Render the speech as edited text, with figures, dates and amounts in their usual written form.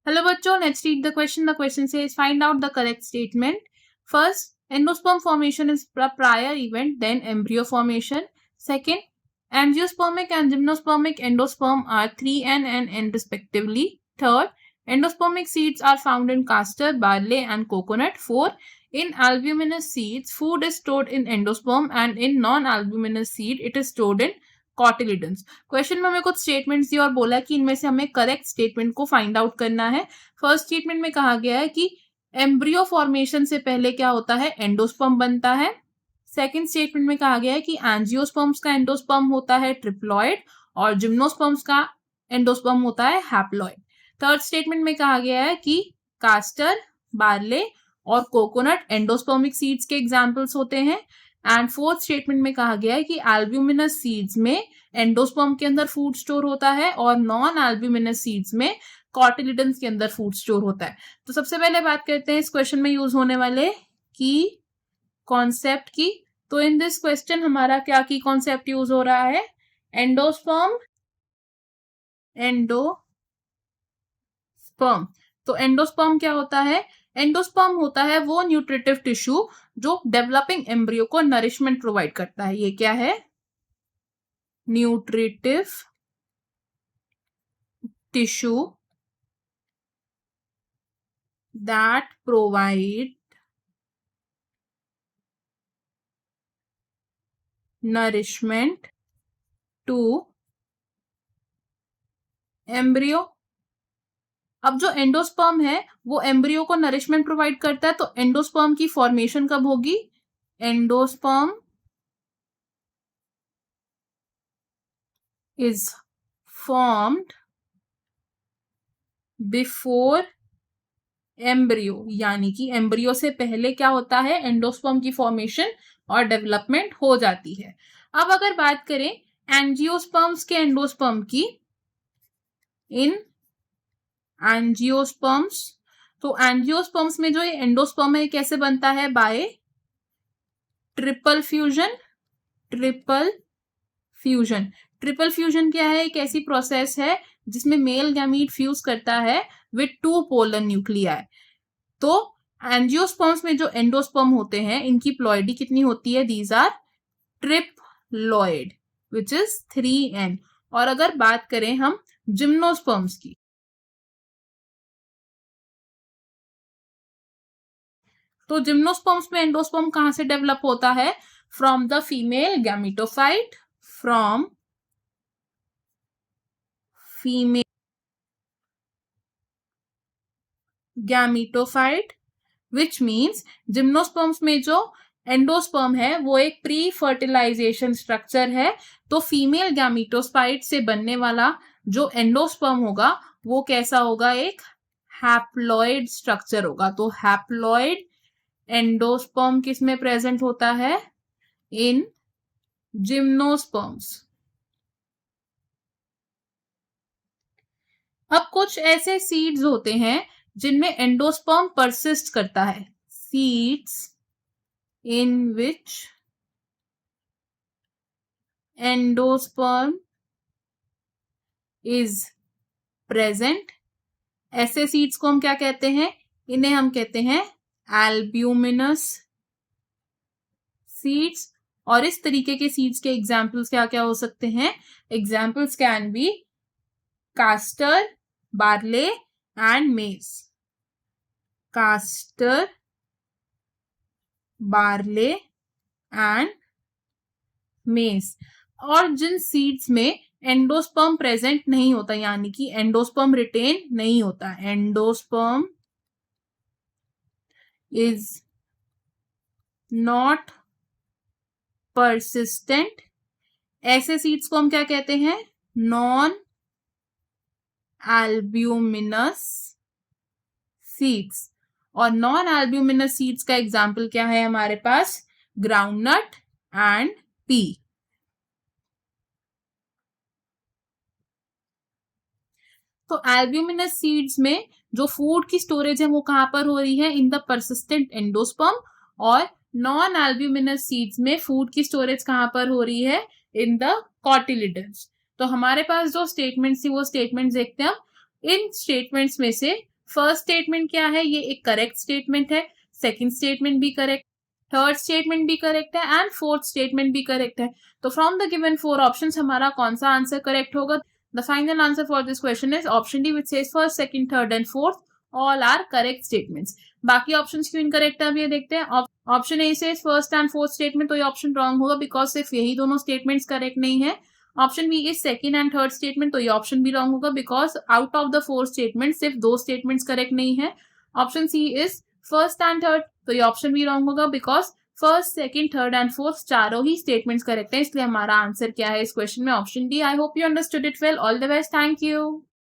Hello बच्चों, let's read the question. The question says find out the correct statement. First, endosperm formation is a prior event, then embryo formation. Second, angiospermic and gymnospermic endosperm are 3N and N respectively. Third, endospermic seeds are found in castor, barley and coconut. Fourth, in albuminous seeds, food is stored in endosperm and in non-albuminous seed, it is stored in cotyledons. Question में हमें कुछ statements दी और बोला कि इनमें से हमें correct statement को फाइंड आउट करना है. फर्स्ट स्टेटमेंट में कहा गया है कि एम्ब्रियो फॉर्मेशन से पहले क्या होता है, एंडोस्पर्म बनता है. सेकेंड स्टेटमेंट में कहा गया है कि एंजियोस्पर्म्स का एंडोस्पर्म होता है ट्रिप्लॉइड और जिम्नोस्पर्म्स का एंडोस्पर्म होता है हैप्लॉइड. थर्ड स्टेटमेंट में कहा गया है कि कास्टर, बार्ले और कोकोनट एंडोस्पर्मिक सीड्स के एग्जाम्पल्स होते हैं. एंड फोर्थ स्टेटमेंट में कहा गया है कि एल्ब्यूमिनस सीड्स में एंडोस्पर्म के अंदर फूड स्टोर होता है और नॉन एल्ब्यूमिनस सीड्स में कॉटिलिडन्स के अंदर फूड स्टोर होता है. तो सबसे पहले बात करते हैं इस क्वेश्चन में यूज होने वाले की कॉन्सेप्ट की. तो इन दिस क्वेश्चन हमारा क्या की कॉन्सेप्ट यूज हो रहा है, एंडोस्पर्म. तो एंडोस्पर्म क्या होता है, एंडोस्पर्म होता है वो न्यूट्रिटिव टिश्यू जो डेवलपिंग एम्ब्रियो को नरिशमेंट प्रोवाइड करता है. ये क्या है, nutritive tissue that provide nourishment to embryo. अब जो एंडोस्पर्म है वो एम्ब्रियो को नरिशमेंट प्रोवाइड करता है. तो एंडोस्पर्म की फॉर्मेशन कब होगी, endosperm is formed before embryo, यानी कि एम्ब्रियो से पहले क्या होता है, एंडोस्पर्म की फॉर्मेशन और डेवलपमेंट हो जाती है. अब अगर बात करें एंजियोस्पर्म्स के एंडोस्पर्म की, इन एंजियोस्पर्म्स, तो एंजियोस्पर्म्स में जो ये एंडोस्पर्म है कैसे बनता है, bye triple fusion. Triple fusion क्या है, एक ऐसी प्रोसेस है जिसमें मेल गैमीट फ्यूज करता है विथ 2 पोलर न्यूक्लियाई. तो एंजियोस्पर्म्स में जो एंडोस्पर्म होते हैं इनकी प्लॉइडी कितनी होती है, these are triploid which is 3N. और अगर बात करें हम जिम्नोस्पर्म्स की, तो जिम्नोस्पर्म्स में एंडोस्पर्म कहां से डेवलप होता है, from the female gametophyte, from female gametophyte, which means gymnosperms में जो एंडोस्पर्म है वो एक प्री फर्टिलाइजेशन स्ट्रक्चर है. तो फीमेल गैमिटोफाइट से बनने वाला जो एंडोस्पर्म होगा वो कैसा होगा, एक हैप्लॉइड स्ट्रक्चर होगा. तो हैप्लॉइड एंडोस्पर्म किस में प्रेजेंट होता है, इन जिम्नोस्पर्म्स. अब कुछ ऐसे सीड्स होते हैं जिनमें एंडोस्पर्म परसिस्ट करता है, seeds in which endosperm is present. ऐसे सीड्स को हम क्या कहते हैं, इन्हें हम कहते हैं एल्ब्यूमिनस सीड्स. और इस तरीके के सीड्स के एग्जाम्पल्स क्या क्या हो सकते हैं, examples can be castor, barley and maize. Castor, barley and maize. और जिन सीड्स में एंडोस्पर्म प्रेजेंट नहीं होता, यानी कि एंडोस्पर्म रिटेन नहीं होता, एंडोस्पर्म इज नॉट परसिस्टेंट, ऐसे सीड्स को हम क्या कहते हैं, नॉन एल्ब्यूमिनस सीड्स. और नॉन एल्ब्यूमिनस सीड्स का एग्जाम्पल क्या है हमारे पास, ग्राउंडनट एंड पी. तो एल्ब्यूमिनस सीड्स में जो फूड की स्टोरेज है वो कहां पर हो रही है, इन द परसिस्टेंट एंडोस्पर्म. और नॉन एल्ब्यूमिनस सीड्स में फूड की स्टोरेज कहां पर हो रही है, इन द कॉटिलिडन्स. तो हमारे पास जो स्टेटमेंट्स थी वो स्टेटमेंट्स देखते हैं. इन स्टेटमेंट्स में से फर्स्ट स्टेटमेंट क्या है, ये एक करेक्ट स्टेटमेंट है, सेकंड स्टेटमेंट भी करेक्ट, थर्ड स्टेटमेंट भी करेक्ट है एंड फोर्थ स्टेटमेंट भी करेक्ट है. तो फ्रॉम द गिवन 4 ऑप्शंस हमारा कौन सा आंसर करेक्ट होगा? The final answer for this question is option D which says first, second, third and fourth all are correct statements. बाकी options क्यों incorrect है, अब ये देखते हैं. ऑप्शन ए से फर्स्ट एंड फोर्थ स्टेटमेंट, तो ये ऑप्शन रॉन्ग होगा बिकॉज सिर्फ यही दोनों स्टेटमेंट्स करेक्ट नहीं है. Option B is second and third statement, तो ये ऑप्शन भी रॉन्ग होगा because out of the 4 statement सिर्फ 2 स्टेटमेंट्स करेक्ट नहीं है. Option C is first and third, तो ये ऑप्शन भी रॉन्ग होगा because first, second, third and fourth चारों ही स्टेटमेंट्स करेक्ट है. इसलिए हमारा आंसर क्या है इस क्वेश्चन में? Option D. I hope you understood it well. All the best. Thank you.